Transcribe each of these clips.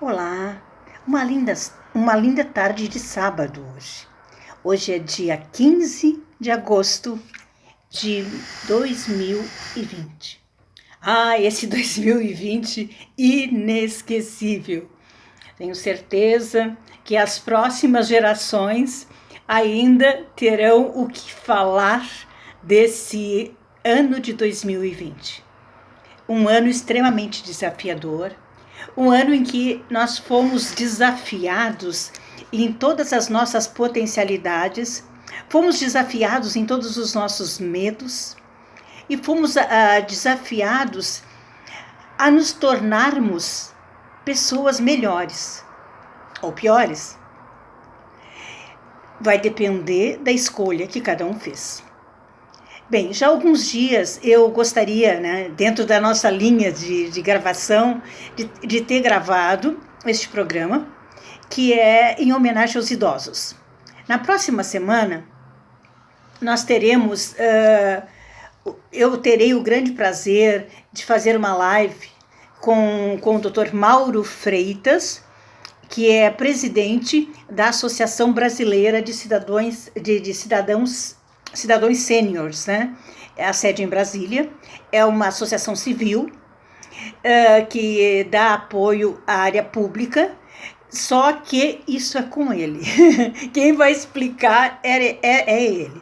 Olá, uma linda tarde de sábado hoje. Hoje é dia 15 de agosto de 2020. Esse 2020 inesquecível. Tenho certeza que as próximas gerações ainda terão o que falar desse ano de 2020. Um ano extremamente desafiador, um ano em que nós fomos desafiados em todas as nossas potencialidades, fomos desafiados em todos os nossos medos e fomos desafiados a nos tornarmos pessoas melhores ou piores. Vai depender da escolha que cada um fez. Bem, já há alguns dias eu gostaria, dentro da nossa linha de gravação, de ter gravado este programa, que é em homenagem aos idosos. Na próxima semana, nós teremos, eu terei o grande prazer de fazer uma live com o Dr. Mauro Freitas, que é presidente da Associação Brasileira de Cidadãos Sêniors, né? É a sede em Brasília, é uma associação civil que dá apoio à área pública, só que isso é com ele. Quem vai explicar é ele.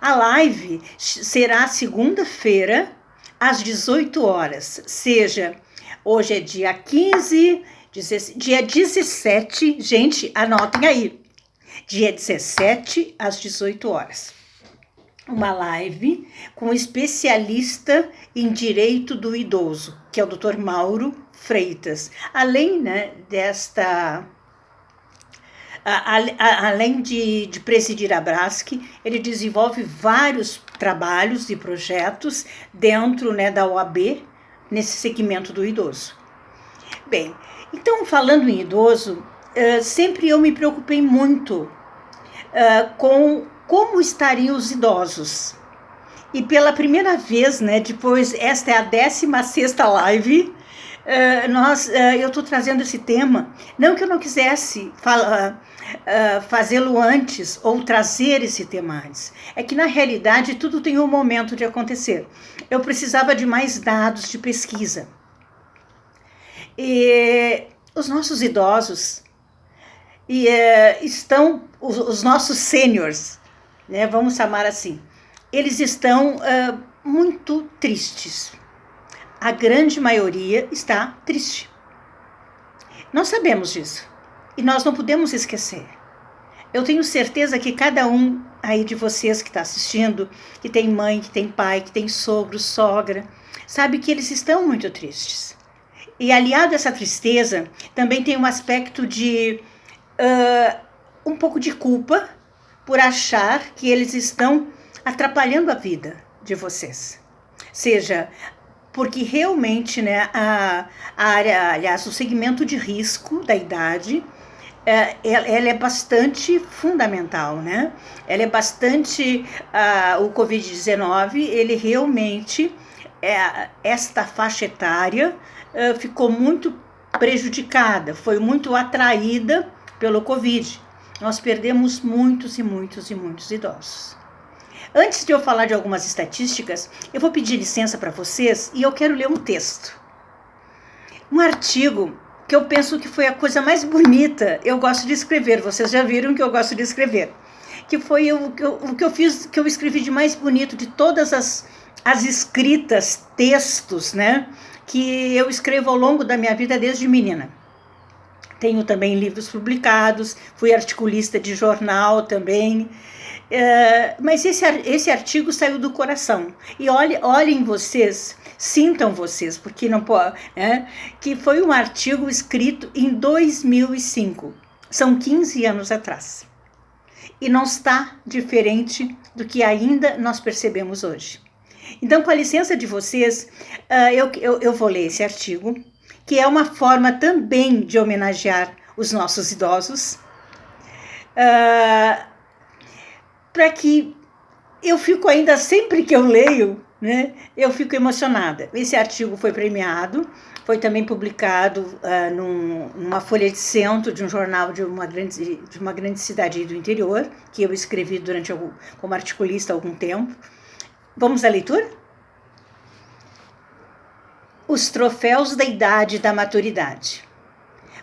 A live será segunda-feira, às 18 horas, hoje é dia 15, dia 17, gente, anotem aí, dia 17, às 18 horas. Uma live com um especialista em direito do idoso, que é o Dr. Mauro Freitas. Além, além de presidir a Brasc, ele desenvolve vários trabalhos e projetos dentro da OAB, nesse segmento do idoso. Bem, então, falando em idoso, sempre eu me preocupei muito com como estariam os idosos. E pela primeira vez, depois, esta é a 16ª live, eu estou trazendo esse tema, não que eu não quisesse fazê-lo antes ou trazer esse tema antes, é que na realidade tudo tem um momento de acontecer. Eu precisava de mais dados de pesquisa. E os nossos idosos estão, os nossos sêniors, vamos chamar assim, eles estão muito tristes. A grande maioria está triste. Nós sabemos disso e nós não podemos esquecer. Eu tenho certeza que cada um aí de vocês que está assistindo, que tem mãe, que tem pai, que tem sogro, sogra, sabe que eles estão muito tristes. E aliado a essa tristeza, também tem um aspecto de um pouco de culpa por achar que eles estão atrapalhando a vida de vocês. Seja porque realmente, a área, aliás, o segmento de risco da idade, ela é bastante fundamental, né? Ela é bastante, o Covid-19, ele realmente, esta faixa etária ficou muito prejudicada, foi muito atraída pelo Covid. Nós perdemos muitos e muitos e muitos idosos. Antes de eu falar de algumas estatísticas, eu vou pedir licença para vocês e eu quero ler um texto. Um artigo que eu penso que foi a coisa mais bonita. Eu gosto de escrever, vocês já viram que eu gosto de escrever. Que foi o que eu fiz, que eu escrevi de mais bonito de todas as escritas, textos, que eu escrevo ao longo da minha vida desde menina. Tenho também livros publicados, fui articulista de jornal também, mas esse artigo saiu do coração. E olhem vocês, sintam vocês, porque não pode, que foi um artigo escrito em 2005, são 15 anos atrás. E não está diferente do que ainda nós percebemos hoje. Então, com a licença de vocês, eu vou ler esse artigo, que é uma forma também de homenagear os nossos idosos, para que eu fico ainda, sempre que eu leio, eu fico emocionada. Esse artigo foi premiado, Foi também publicado numa folha de centro de um jornal de uma grande cidade do interior, que eu escrevi como articulista há algum tempo. Vamos à leitura? Os troféus da idade e da maturidade.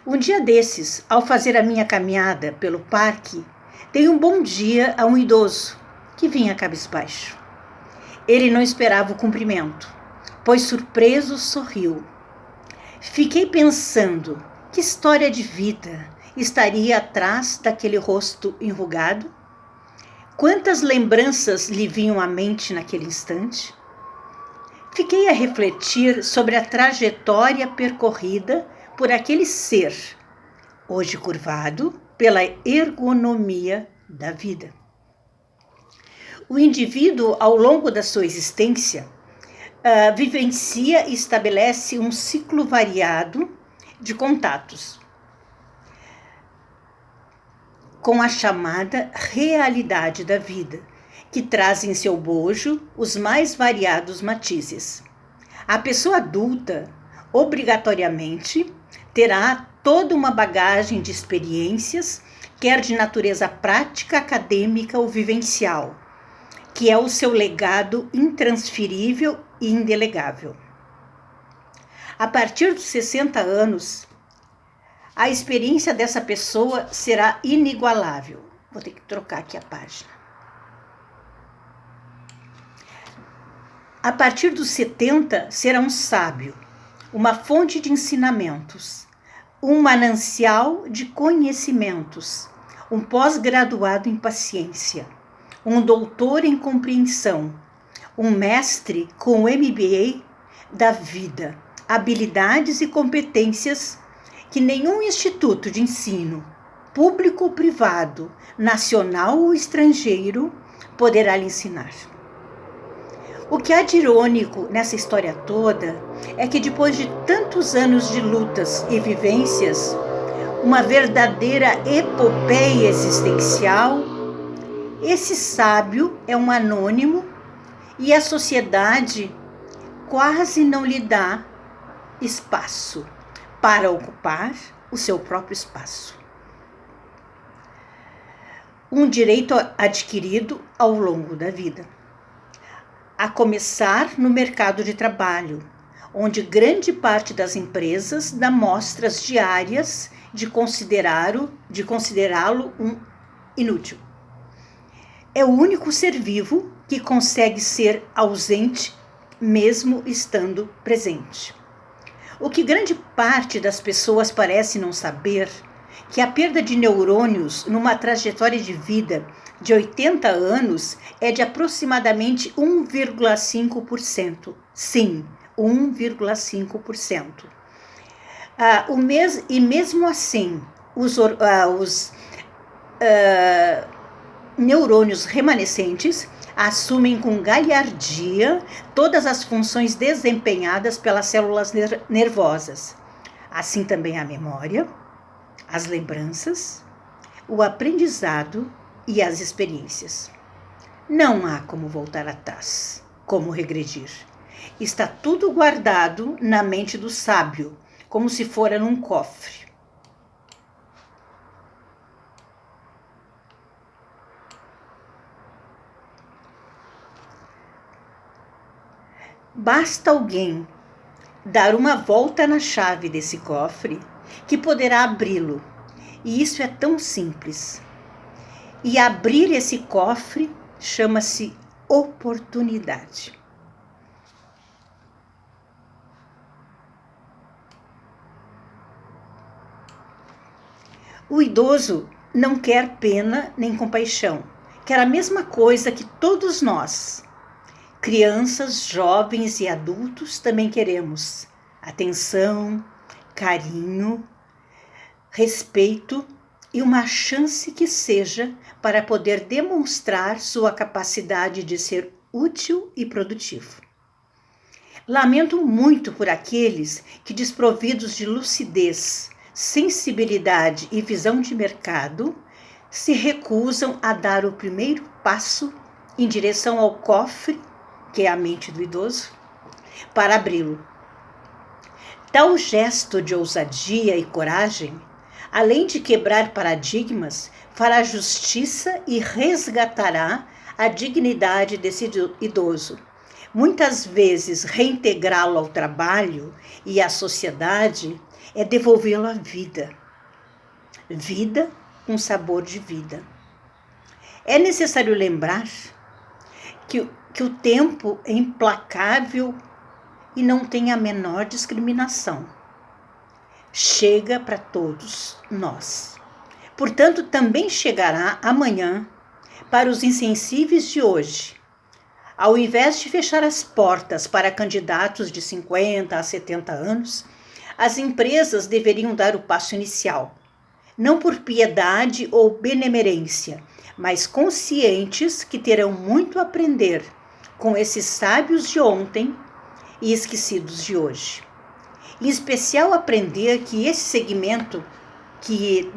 Um dia desses, ao fazer a minha caminhada pelo parque, dei um bom dia a um idoso que vinha cabisbaixo. Ele não esperava o cumprimento, pois surpreso sorriu. Fiquei pensando que história de vida estaria atrás daquele rosto enrugado? Quantas lembranças lhe vinham à mente naquele instante? Fiquei a refletir sobre a trajetória percorrida por aquele ser, hoje curvado pela ergonomia da vida. O indivíduo, ao longo da sua existência, vivencia e estabelece um ciclo variado de contatos com a chamada realidade da vida, que traz em seu bojo os mais variados matizes. A pessoa adulta, obrigatoriamente, terá toda uma bagagem de experiências, quer de natureza prática, acadêmica ou vivencial, que é o seu legado intransferível e indelegável. A partir dos 60 anos, a experiência dessa pessoa será inigualável. Vou ter que trocar aqui a página. A partir dos 70, será um sábio, uma fonte de ensinamentos, um manancial de conhecimentos, um pós-graduado em paciência, um doutor em compreensão, um mestre com o MBA da vida, habilidades e competências que nenhum instituto de ensino, público ou privado, nacional ou estrangeiro, poderá lhe ensinar. O que há de irônico nessa história toda é que depois de tantos anos de lutas e vivências, uma verdadeira epopeia existencial, esse sábio é um anônimo e a sociedade quase não lhe dá espaço para ocupar o seu próprio espaço. Um direito adquirido ao longo da vida. A começar no mercado de trabalho, onde grande parte das empresas dá mostras diárias de considerá-lo um inútil. É o único ser vivo que consegue ser ausente mesmo estando presente. O que grande parte das pessoas parece não saber, que a perda de neurônios numa trajetória de vida de 80 anos é de aproximadamente 1,5%. Sim, 1,5%. E mesmo assim, os neurônios remanescentes assumem com galhardia todas as funções desempenhadas pelas células nervosas. Assim também a memória, as lembranças, o aprendizado e as experiências. Não há como voltar atrás, como regredir. Está tudo guardado na mente do sábio, como se fora num cofre. Basta alguém dar uma volta na chave desse cofre que poderá abri-lo. E isso é tão simples. E abrir esse cofre chama-se oportunidade. O idoso não quer pena nem compaixão. Quer a mesma coisa que todos nós. Crianças, jovens e adultos também queremos atenção, carinho, respeito e uma chance que seja para poder demonstrar sua capacidade de ser útil e produtivo. Lamento muito por aqueles que, desprovidos de lucidez, sensibilidade e visão de mercado, se recusam a dar o primeiro passo em direção ao cofre, que é a mente do idoso, para abri-lo. Tal gesto de ousadia e coragem, além de quebrar paradigmas, fará justiça e resgatará a dignidade desse idoso. Muitas vezes, reintegrá-lo ao trabalho e à sociedade é devolvê-lo à vida. Vida com sabor de vida. É necessário lembrar que o tempo é implacável e não tem a menor discriminação. Chega para todos nós. Portanto, também chegará amanhã para os insensíveis de hoje. Ao invés de fechar as portas para candidatos de 50 a 70 anos, as empresas deveriam dar o passo inicial, não por piedade ou benemerência, mas conscientes que terão muito a aprender com esses sábios de ontem e esquecidos de hoje. Em especial aprender que esse segmento que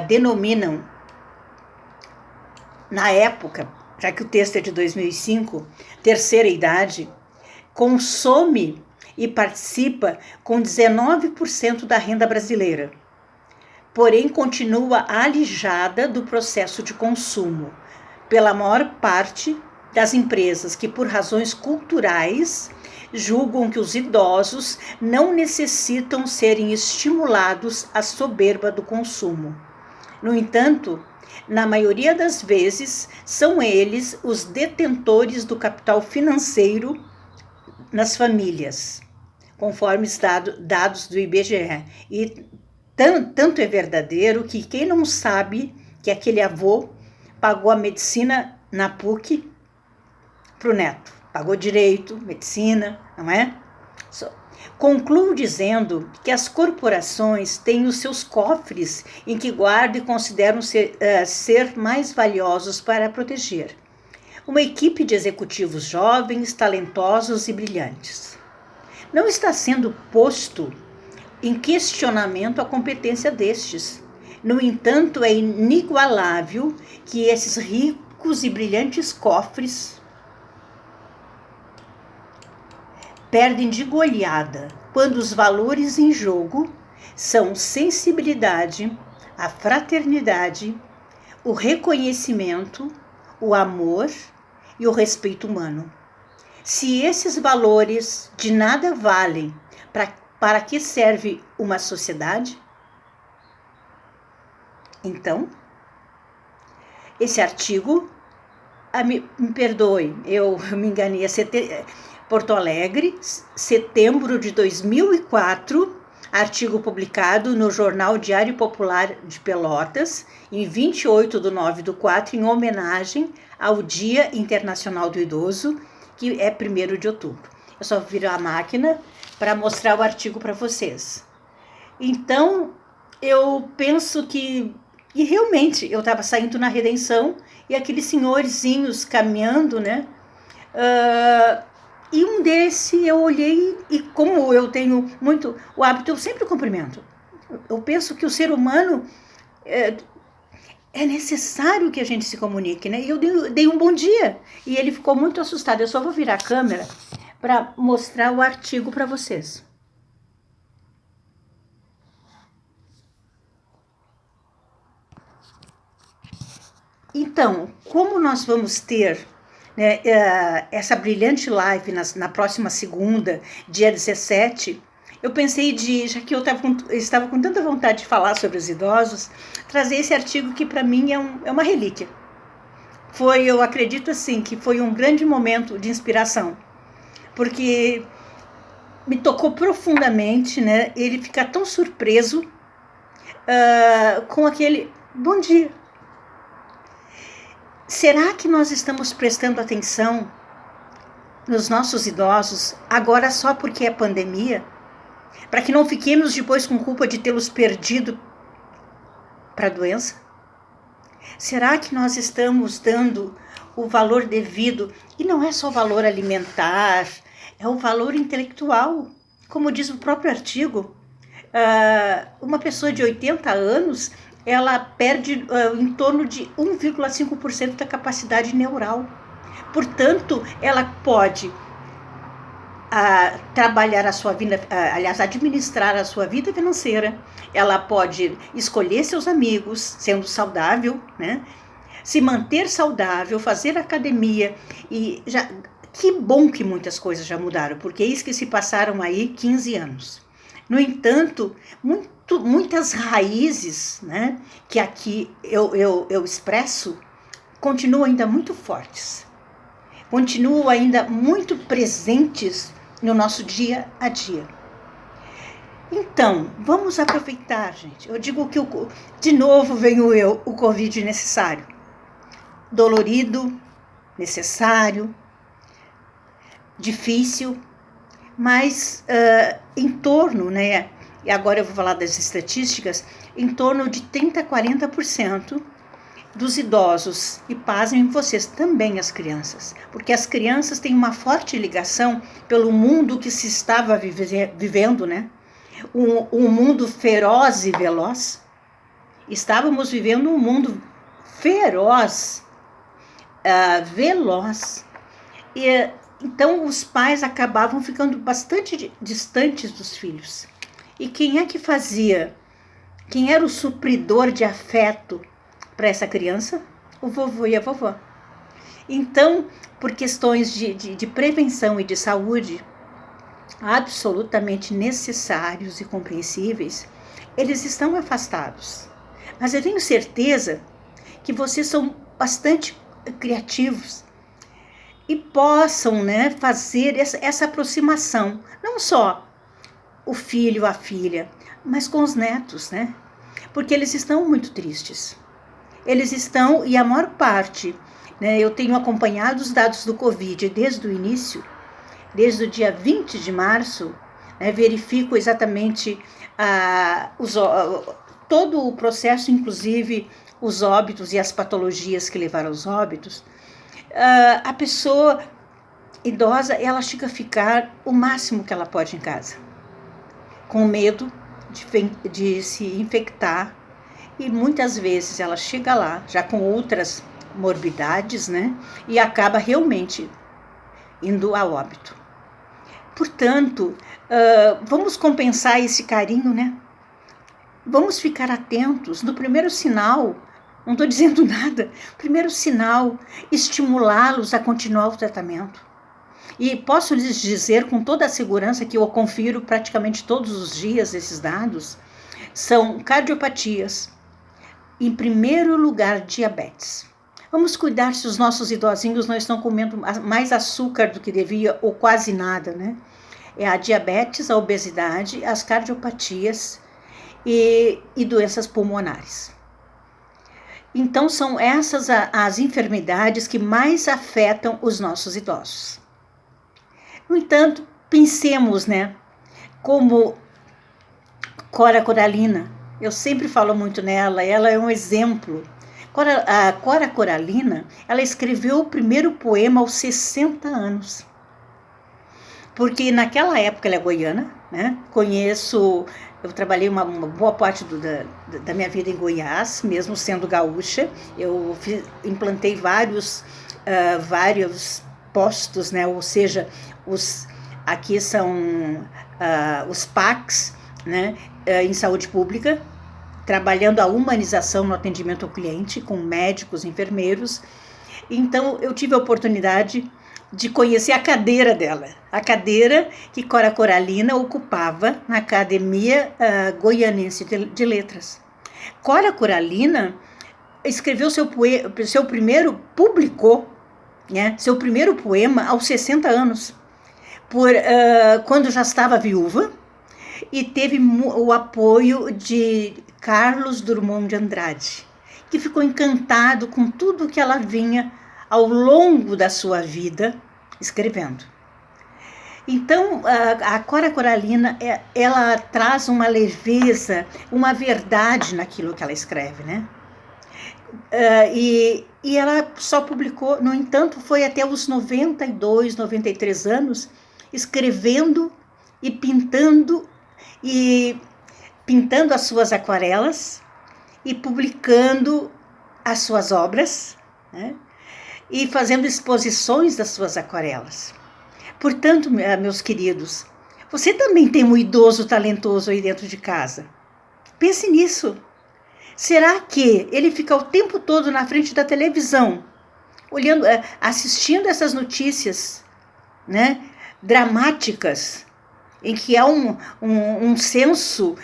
denominam, na época, já que o texto é de 2005, terceira idade, consome e participa com 19% da renda brasileira. Porém, continua alijada do processo de consumo, pela maior parte das empresas que, por razões culturais, julgam que os idosos não necessitam serem estimulados à soberba do consumo. No entanto, na maioria das vezes, são eles os detentores do capital financeiro nas famílias, conforme dados do IBGE. E tanto é verdadeiro que quem não sabe que aquele avô pagou a medicina na PUC para o neto, pagou direito, medicina, não é? Concluo dizendo que as corporações têm os seus cofres em que guardam e consideram ser mais valiosos para proteger. Uma equipe de executivos jovens, talentosos e brilhantes. Não está sendo posto em questionamento a competência destes. No entanto, é inigualável que esses ricos e brilhantes cofres perdem de goleada quando os valores em jogo são sensibilidade, a fraternidade, o reconhecimento, o amor e o respeito humano. Se esses valores de nada valem, para que serve uma sociedade? Então, esse artigo, me perdoe, eu me enganei, Porto Alegre, setembro de 2004, artigo publicado no Jornal Diário Popular de Pelotas, em 28/9/4, em homenagem ao Dia Internacional do Idoso, que é 1º de outubro. Eu só viro a máquina para mostrar o artigo para vocês. Então, eu penso que... E realmente, eu estava saindo na Redenção e aqueles senhorzinhos caminhando, né? E um desse eu olhei e como eu tenho muito o hábito, eu sempre cumprimento. Eu penso que o ser humano é necessário que a gente se comunique, né? E eu dei um bom dia e ele ficou muito assustado. Eu só vou virar a câmera para mostrar o artigo para vocês. Então, como nós vamos ter essa brilhante live na próxima segunda, dia 17, eu pensei já que eu estava com tanta vontade de falar sobre os idosos, trazer esse artigo que para mim é uma relíquia. Eu acredito assim, que foi um grande momento de inspiração, porque me tocou profundamente, né? Ele fica tão surpreso com aquele bom dia. Será que nós estamos prestando atenção nos nossos idosos agora só porque é pandemia? Para que não fiquemos depois com culpa de tê-los perdido para a doença? Será que nós estamos dando o valor devido? E não é só o valor alimentar, é o valor intelectual. Como diz o próprio artigo, uma pessoa de 80 anos... ela perde em torno de 1,5% da capacidade neural. Portanto, ela pode trabalhar a sua vida, aliás, administrar a sua vida financeira. Ela pode escolher seus amigos, sendo saudável, né? Se manter saudável, fazer academia. E já, que bom que muitas coisas já mudaram, porque eis que se passaram aí 15 anos. No entanto, muitas raízes, né, que aqui eu expresso, continuam ainda muito fortes. Continuam ainda muito presentes no nosso dia a dia. Então, vamos aproveitar, gente. Eu digo que, de novo, venho eu, o Covid necessário. Dolorido, necessário, difícil, mas em torno, né? E agora eu vou falar das estatísticas, em torno de 30% a 40% dos idosos, e pasmem vocês, também as crianças, porque as crianças têm uma forte ligação pelo mundo que se estava vivendo, né? Um mundo feroz e veloz. Estávamos vivendo um mundo feroz, veloz, e então os pais acabavam ficando bastante distantes dos filhos. E quem é que fazia? Quem era o supridor de afeto para essa criança? O vovô e a vovó. Então, por questões de prevenção e de saúde, absolutamente necessários e compreensíveis, eles estão afastados. Mas eu tenho certeza que vocês são bastante criativos e possam, né, fazer essa aproximação, não só o filho, a filha, mas com os netos, né? Porque eles estão muito tristes. Eles estão, e a maior parte, né, eu tenho acompanhado os dados do Covid desde o início, desde o dia 20 de março, né, verifico exatamente todo o processo, inclusive os óbitos e as patologias que levaram aos óbitos. A pessoa idosa, ela chega a ficar o máximo que ela pode em casa, com medo de se infectar, e muitas vezes ela chega lá já com outras morbidades, né? E acaba realmente indo a óbito. Portanto, vamos compensar esse carinho, né? Vamos ficar atentos no primeiro sinal. Não estou dizendo nada. Primeiro sinal, estimulá-los a continuar o tratamento. E posso lhes dizer com toda a segurança que eu confiro praticamente todos os dias esses dados, são cardiopatias, em primeiro lugar diabetes. Vamos cuidar se os nossos idosinhos não estão comendo mais açúcar do que devia ou quase nada, né? É a diabetes, a obesidade, as cardiopatias e doenças pulmonares. Então são essas as enfermidades que mais afetam os nossos idosos. No entanto, pensemos, né, como Cora Coralina. Eu sempre falo muito nela, ela é um exemplo. A Cora Coralina, ela escreveu o primeiro poema aos 60 anos. Porque naquela época ela é goiana, né? Eu trabalhei uma boa parte da minha vida em Goiás, mesmo sendo gaúcha. Eu implantei vários postos, né? Ou seja, aqui são os PACs, né? Em saúde pública, trabalhando a humanização no atendimento ao cliente, com médicos, enfermeiros. Então, eu tive a oportunidade de conhecer a cadeira dela, a cadeira que Cora Coralina ocupava na Academia Goianense de Letras. Cora Coralina escreveu publicou, né, seu primeiro poema aos 60 anos, quando já estava viúva, e teve o apoio de Carlos Drummond de Andrade, que ficou encantado com tudo que ela vinha ao longo da sua vida escrevendo. Então, a Cora Coralina, ela traz uma leveza, uma verdade naquilo que ela escreve, né? E ela só publicou, no entanto, foi até os 92, 93 anos, escrevendo e pintando as suas aquarelas e publicando as suas obras, né? E fazendo exposições das suas aquarelas. Portanto, meus queridos, você também tem um idoso talentoso aí dentro de casa. Pense nisso. Será que ele fica o tempo todo na frente da televisão, olhando, assistindo essas notícias, né, dramáticas, em que há um senso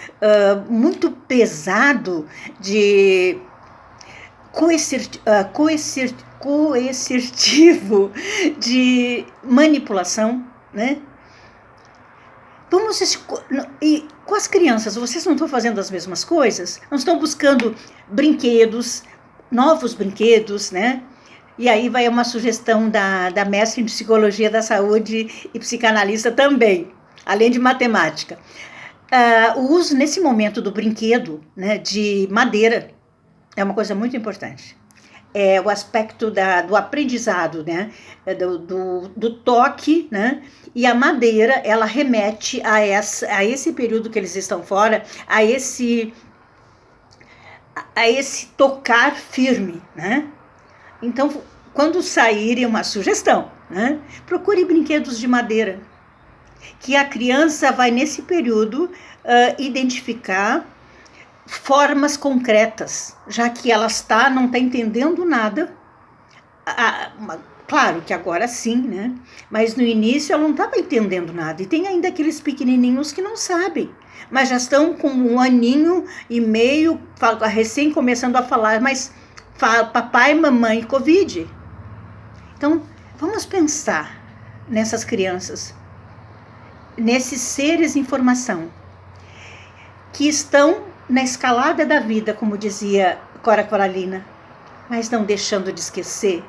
muito pesado de coercitivo, de manipulação, né? E com as crianças, vocês não estão fazendo as mesmas coisas? Não estão buscando brinquedos, novos brinquedos, né? E aí vai uma sugestão da mestre em Psicologia da Saúde e psicanalista também, além de matemática. O uso, nesse momento, do brinquedo, né, de madeira é uma coisa muito importante. É o aspecto do aprendizado, né, do toque, né, e a madeira, ela remete a esse período que eles estão fora, a esse tocar firme, né? Então, quando sair uma sugestão, né, procure brinquedos de madeira, que a criança vai, nesse período, identificar formas concretas, já que ela não está entendendo nada. Claro que agora sim, né? Mas no início ela não estava entendendo nada. E tem ainda aqueles pequenininhos que não sabem, mas já estão com 1 aninho e meio, recém começando a falar, mas papai, mamãe, Covid. Então, vamos pensar nessas crianças, nesses seres em formação, que estão na escalada da vida, como dizia Cora Coralina, mas não deixando de esquecer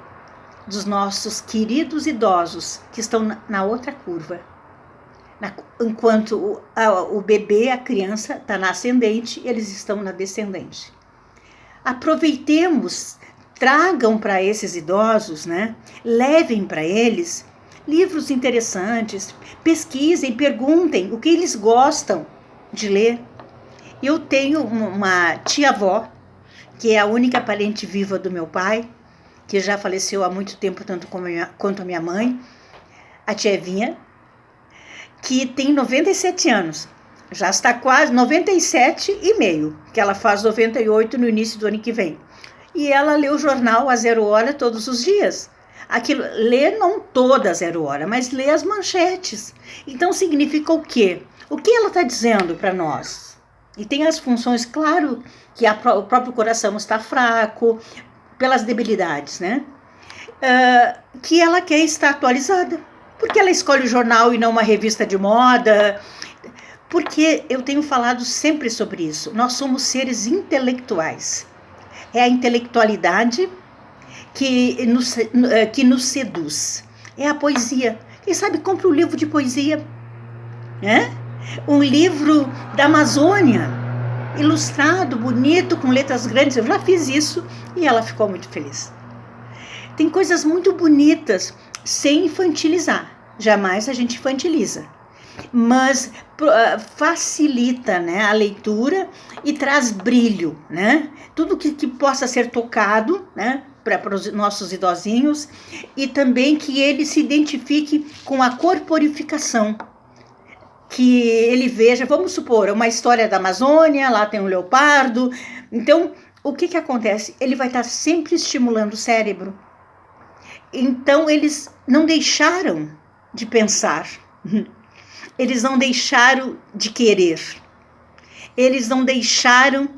dos nossos queridos idosos que estão na outra curva. Enquanto o bebê, a criança, está na ascendente, eles estão na descendente. Aproveitemos, tragam para esses idosos, né? Levem para eles livros interessantes, pesquisem, perguntem o que eles gostam de ler. Eu tenho uma tia-avó, que é a única parente viva do meu pai, que já faleceu há muito tempo, tanto quanto a minha mãe, a tia Evinha, que tem 97 anos. Já está quase 97,5, que ela faz 98 no início do ano que vem. E ela lê o jornal a 0 hora todos os dias. Lê não toda a 0 hora, mas lê as manchetes. Então significa o quê? O que ela está dizendo para nós? E tem as funções, claro, que o próprio coração está fraco, pelas debilidades, né? Que ela quer estar atualizada. Porque ela escolhe o jornal e não uma revista de moda. Porque eu tenho falado sempre sobre isso. Nós somos seres intelectuais. É a intelectualidade que nos seduz. É a poesia. Quem sabe compra um livro de poesia, né? Um livro da Amazônia, ilustrado, bonito, com letras grandes. Eu já fiz isso e ela ficou muito feliz. Tem coisas muito bonitas, sem infantilizar. Jamais a gente infantiliza. Mas facilita, né, a leitura e traz brilho, né? Tudo que possa ser tocado, né, para os nossos idosinhos, e também que ele se identifique com a corporificação. Que ele veja, vamos supor, uma história da Amazônia, lá tem um leopardo. Então, o que acontece? Ele vai estar sempre estimulando o cérebro. Então, eles não deixaram de pensar. Eles não deixaram de querer. Eles não deixaram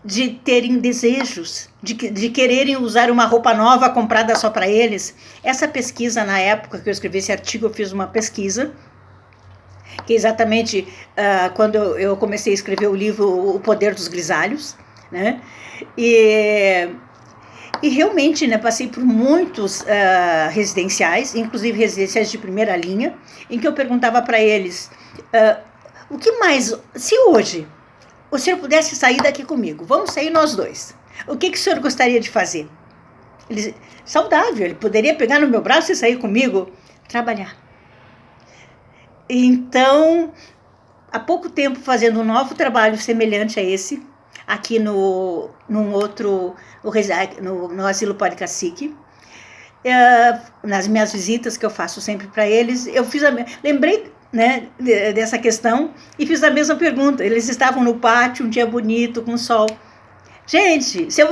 de terem desejos, de quererem usar uma roupa nova comprada só para eles. Essa pesquisa, na época que eu escrevi esse artigo, eu fiz uma pesquisa, que exatamente quando eu comecei a escrever o livro O Poder dos Grisalhos, né? E realmente, né, passei por muitos residenciais, inclusive residenciais de primeira linha, em que eu perguntava para eles, o que mais, se hoje o senhor pudesse sair daqui comigo, vamos sair nós dois, o que o senhor gostaria de fazer? Saudável, ele poderia pegar no meu braço e sair comigo, trabalhar. Então, há pouco tempo, fazendo um novo trabalho semelhante a esse, aqui no Asilo Padre Cacique, nas minhas visitas que eu faço sempre para eles, lembrei, né, dessa questão e fiz a mesma pergunta. Eles estavam no pátio, um dia bonito, com sol. Gente, se eu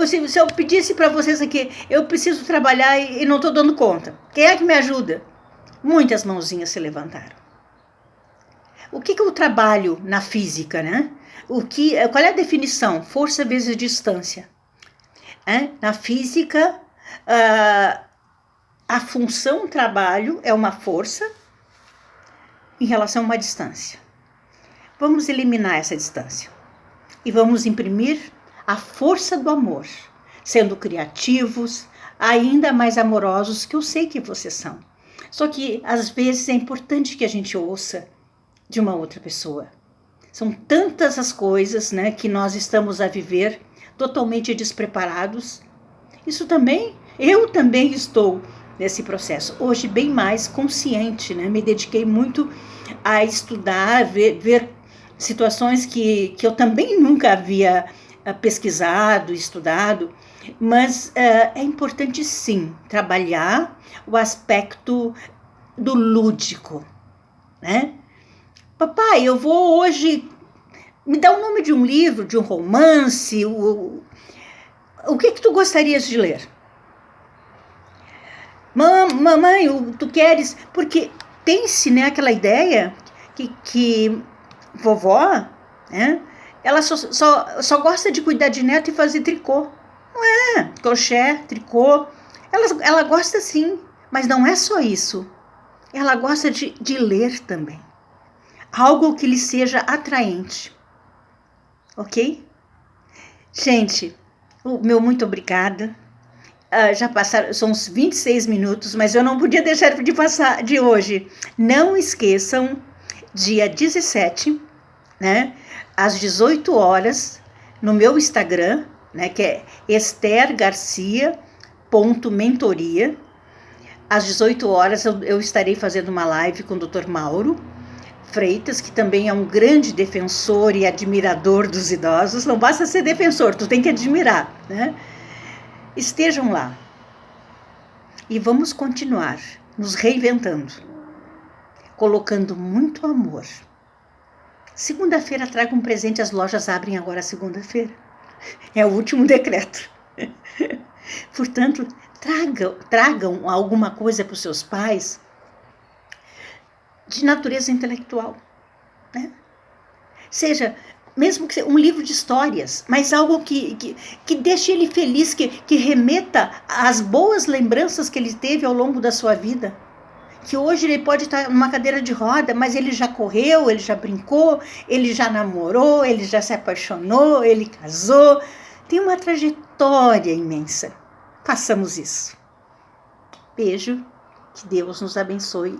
pedisse para vocês aqui, eu preciso trabalhar e não estou dando conta, quem é que me ajuda? Muitas mãozinhas se levantaram. O que eu trabalho na física, né? Qual é a definição? Força vezes distância. Na física, a função trabalho é uma força em relação a uma distância. Vamos eliminar essa distância e vamos imprimir a força do amor, sendo criativos, ainda mais amorosos, que eu sei que vocês são. Só que, às vezes, é importante que a gente ouça de uma outra pessoa. São tantas as coisas, né, que nós estamos a viver totalmente despreparados. Eu também estou nesse processo. Hoje, bem mais consciente, né? Me dediquei muito a estudar, ver situações que eu também nunca havia pesquisado, estudado, mas é importante sim trabalhar o aspecto do lúdico, né? Papai, eu vou hoje, me dá o nome de um livro, de um romance, o que tu gostarias de ler? Mamãe, tu queres? Porque tem-se, né, aquela ideia que vovó, né, ela só gosta de cuidar de neto e fazer tricô. Não é? Crochê, tricô. Ela gosta sim, mas não é só isso. Ela gosta de ler também. Algo que lhe seja atraente. Ok? Gente, o meu muito obrigada. Já passaram, são uns 26 minutos, mas eu não podia deixar de passar de hoje. Não esqueçam, dia 17, né, às 18 horas, no meu Instagram, né, que é esthergarcia.mentoria. Às 18 horas eu estarei fazendo uma live com o Dr. Mauro Freitas, que também é um grande defensor e admirador dos idosos. Não basta ser defensor, tu tem que admirar, né? Estejam lá e vamos continuar nos reinventando, colocando muito amor. Segunda-feira trago um presente, as lojas abrem agora segunda-feira. É o último decreto. Portanto, tragam alguma coisa para os seus pais de natureza intelectual, né? Seja, mesmo que seja um livro de histórias, mas algo que deixe ele feliz, que remeta às boas lembranças que ele teve ao longo da sua vida. Que hoje ele pode estar numa cadeira de roda, mas ele já correu, ele já brincou, ele já namorou, ele já se apaixonou, ele casou. Tem uma trajetória imensa. Façamos isso. Beijo, que Deus nos abençoe.